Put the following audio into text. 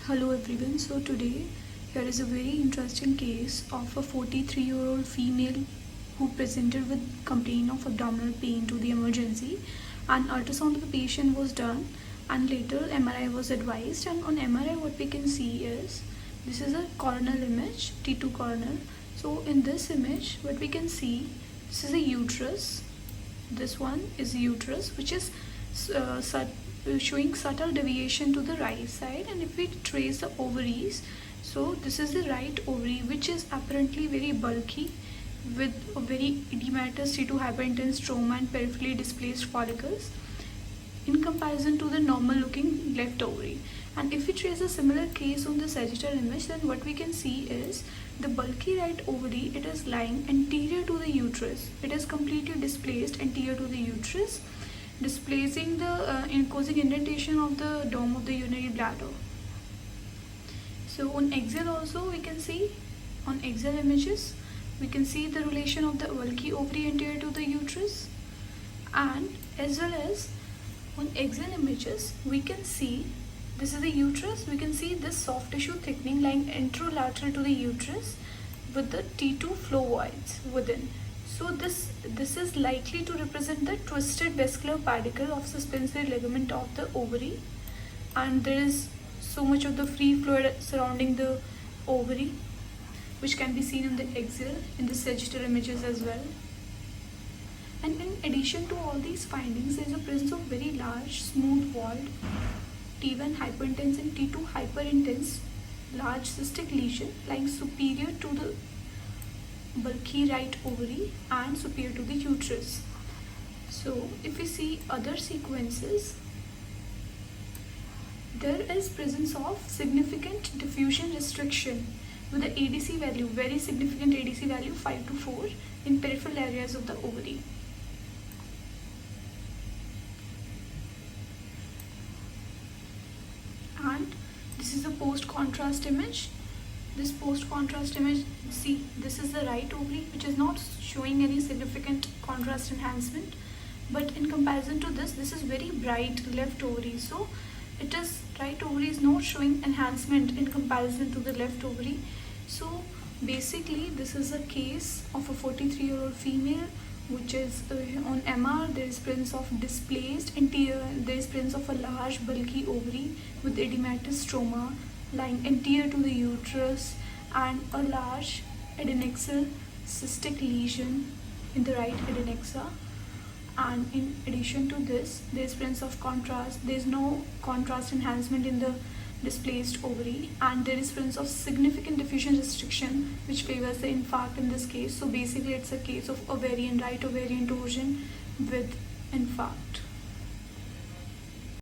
Hello everyone. So today here is a very interesting case of a 43-year-old female who presented with complaint of abdominal pain to the emergency. An ultrasound of the patient was done and later MRI was advised, and on MRI what we can see is this is a coronal image, T2 coronal. So in this image what we can see, this is a uterus. This one is uterus which is showing subtle deviation to the right side, and if we trace the ovaries, so this is the right ovary which is apparently very bulky with a very edematous T2 hyperintense stroma and peripherally displaced follicles in comparison to the normal looking left ovary. And if we trace a similar case on the sagittal image, then what we can see is the bulky right ovary, it is lying anterior to the uterus. It is completely displaced anterior to the uterus, displacing the causing indentation of the dome of the urinary bladder. So on axial also we can see, on axial images we can see the relation of the bulky ovary anterior to the uterus, and as well as on axial images we can see, this is the uterus, we can see this soft tissue thickening lying anterolateral to the uterus with the T2 flow voids within. So this is likely to represent the twisted vesicular pedicle of suspensory ligament of the ovary, and there is so much of the free fluid surrounding the ovary which can be seen in the axial, in the sagittal images as well. And in addition to all these findings, there is a presence of very large smooth walled T1 hyperintense and T2 hyperintense large cystic lesion lying superior to the bulky right ovary and superior to the uterus. So if we see other sequences, there is presence of significant diffusion restriction with the ADC value, very significant ADC value 5 to 4 in peripheral areas of the ovary. And this is a post-contrast image. This post-contrast image, see, this is the right ovary which is not showing any significant contrast enhancement, but in comparison to this is very bright left ovary. So it is, right ovary is not showing enhancement in comparison to the left ovary. So basically this is a case of a 43-year-old female which is on MR, there is presence of displaced anterior, there is presence of a large bulky ovary with edematous stroma lying anterior to the uterus and a large adnexal cystic lesion in the right adnexa. And in addition to this, there is presence of contrast, there is no contrast enhancement in the displaced ovary, and there is presence of significant diffusion restriction which favors the infarct in this case. So basically it's a case of right ovarian torsion with infarct.